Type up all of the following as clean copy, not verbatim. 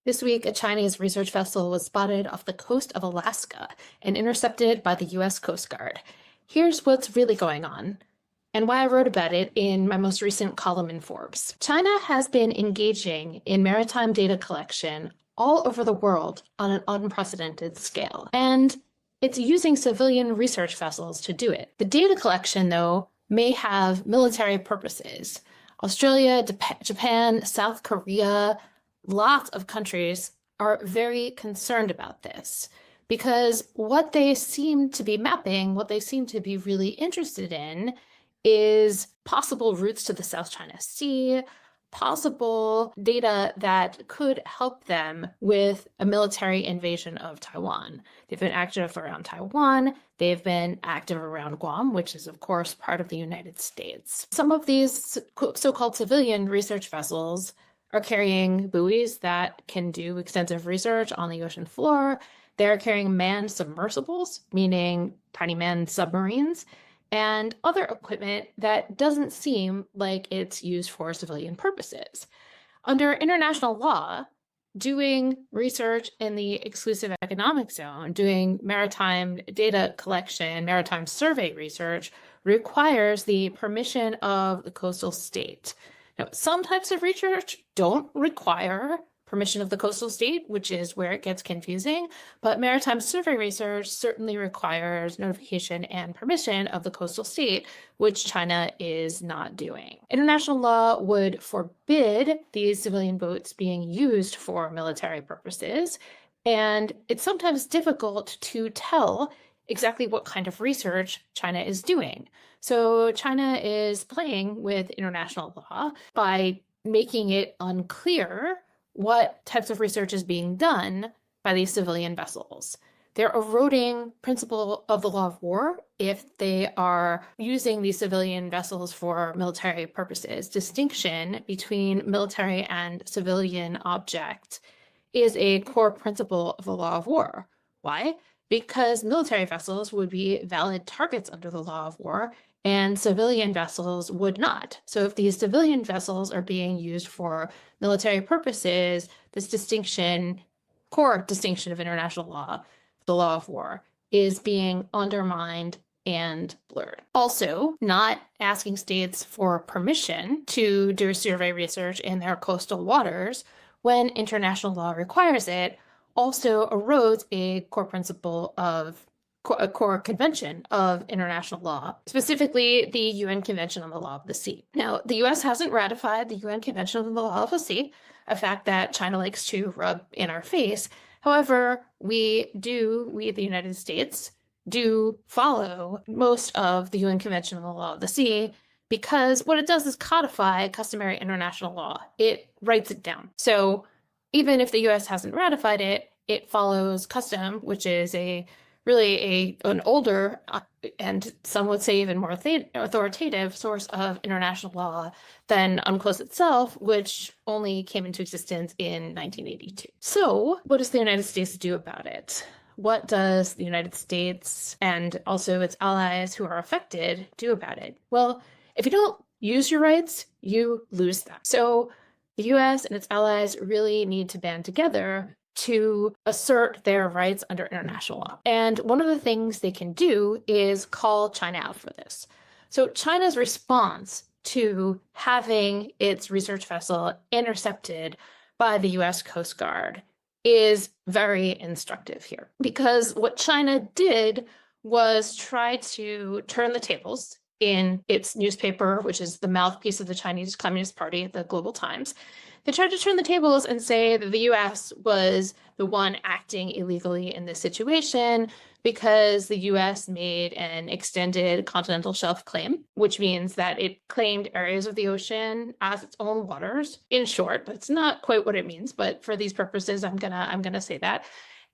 This week, a Chinese research vessel was spotted off the coast of Alaska and intercepted by the U.S. Coast Guard. Here's what's really going on, and why I wrote about it in my most recent column in Forbes. China has been engaging in maritime data collection all over the world on an unprecedented scale, and it's using civilian research vessels to do it. The data collection, though, may have military purposes. Australia, Japan, South Korea, lots of countries are very concerned about this because what they seem to be mapping, what they seem to be really interested in, is possible routes to the South China Sea, possible data that could help them with a military invasion of Taiwan. They've been active around Taiwan. They've been active around Guam, which is, of course, part of the United States. Some of these so-called civilian research vessels are carrying buoys that can do extensive research on the ocean floor. They're carrying manned submersibles, meaning tiny manned submarines, and other equipment that doesn't seem like it's used for civilian purposes. Under international law, doing research in the exclusive economic zone, doing maritime data collection, maritime survey research, requires the permission of the coastal state. Now, some types of research don't require permission of the coastal state, which is where it gets confusing, but maritime survey research certainly requires notification and permission of the coastal state, which China is not doing. International law would forbid these civilian boats being used for military purposes, and it's sometimes difficult to tell exactly what kind of research China is doing. So China is playing with international law by making it unclear what types of research is being done by these civilian vessels. They're eroding principle of the law of war if they are using these civilian vessels for military purposes. Distinction between military and civilian object is a core principle of the law of war. Why? Because military vessels would be valid targets under the law of war, and civilian vessels would not. So if these civilian vessels are being used for military purposes, this distinction, core distinction of international law, the law of war, is being undermined and blurred. Also, not asking states for permission to do survey research in their coastal waters when international law requires it also erodes a core principle of a core convention of international law, specifically the UN Convention on the Law of the Sea. Now, the US hasn't ratified the UN Convention on the Law of the Sea, a fact that China likes to rub in our face. However, we, the United States, do follow most of the UN Convention on the Law of the Sea because what it does is codify customary international law. It writes it down. So even if the US hasn't ratified it, it follows custom, which is an older and some would say even more authoritative source of international law than UNCLOS itself, which only came into existence in 1982. So what does the United States do about it? What does the United States and also its allies who are affected do about it? Well, if you don't use your rights, you lose them. So the US and its allies really need to band together to assert their rights under international law. And one of the things they can do is call China out for this. So China's response to having its research vessel intercepted by the US Coast Guard is very instructive here, because what China did was try to turn the tables in its newspaper, which is the mouthpiece of the Chinese Communist Party, the Global Times. They tried to turn the tables and say that the US was the one acting illegally in this situation because the US made an extended continental shelf claim, which means that it claimed areas of the ocean as its own waters. In short, that's not quite what it means, but for these purposes, I'm gonna say that.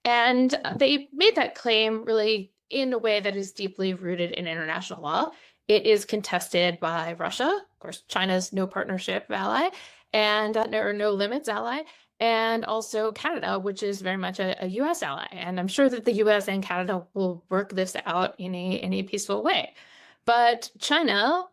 And they made that claim really in a way that is deeply rooted in international law. It is contested by Russia, of course, China's no partnership ally, and no limits ally, and also Canada, which is very much a US ally. And I'm sure that the US and Canada will work this out in a peaceful way. But China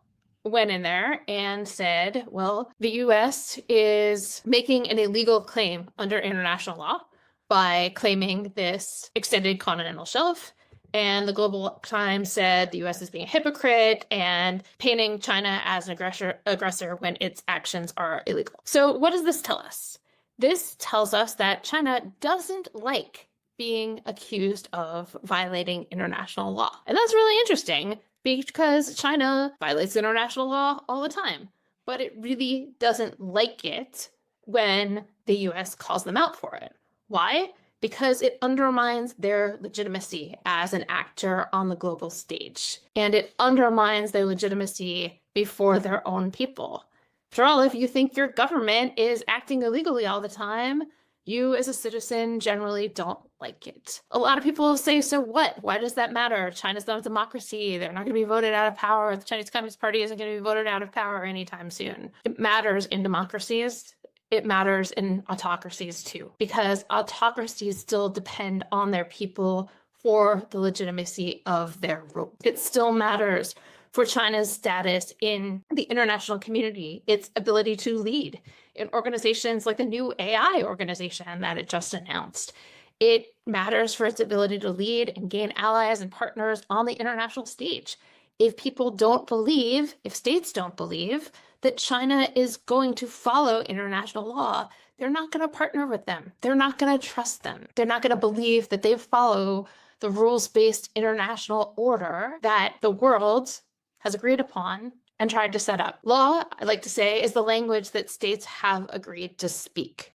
went in there and said, well, the US is making an illegal claim under international law by claiming this extended continental shelf. And the Global Times said the US is being a hypocrite and painting China as an aggressor when its actions are illegal. So what does this tell us? This tells us that China doesn't like being accused of violating international law. And that's really interesting because China violates international law all the time, but it really doesn't like it when the US calls them out for it. Why? Because it undermines their legitimacy as an actor on the global stage, and it undermines their legitimacy before their own people. After all, if you think your government is acting illegally all the time, you as a citizen generally don't like it. A lot of people say, so what? Why does that matter? China's not a democracy. They're not going to be voted out of power. The Chinese Communist Party isn't going to be voted out of power anytime soon. It matters in democracies. It matters in autocracies too, because autocracies still depend on their people for the legitimacy of their rule. It still matters for China's status in the international community, its ability to lead in organizations like the new AI organization that it just announced. It matters for its ability to lead and gain allies and partners on the international stage. If people don't believe, if states don't believe that China is going to follow international law, they're not going to partner with them. They're not going to trust them. They're not going to believe that they follow the rules-based international order that the world has agreed upon and tried to set up. Law, I like to say, is the language that states have agreed to speak.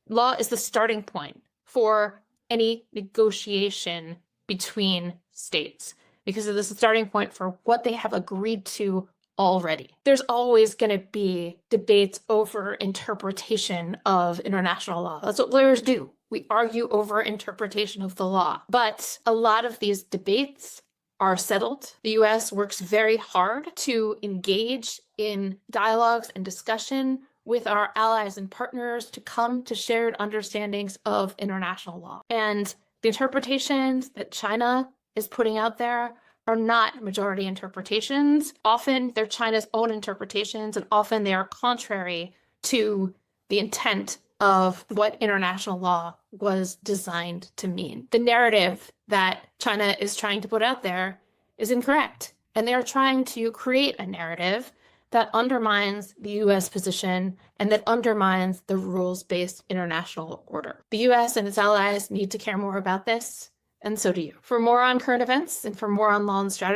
Law is the starting point for any negotiation between states, because it is the starting point for what they have agreed to already. There's always going to be debates over interpretation of international law. That's what lawyers do. We argue over interpretation of the law. But a lot of these debates are settled. The US works very hard to engage in dialogues and discussion with our allies and partners to come to shared understandings of international law. And the interpretations that China is putting out there are not majority interpretations. Often they're China's own interpretations, and often they are contrary to the intent of what international law was designed to mean. The narrative that China is trying to put out there is incorrect, and they are trying to create a narrative that undermines the US position and that undermines the rules-based international order. The US and its allies need to care more about this, and so do you. For more on current events and for more on law and strategy,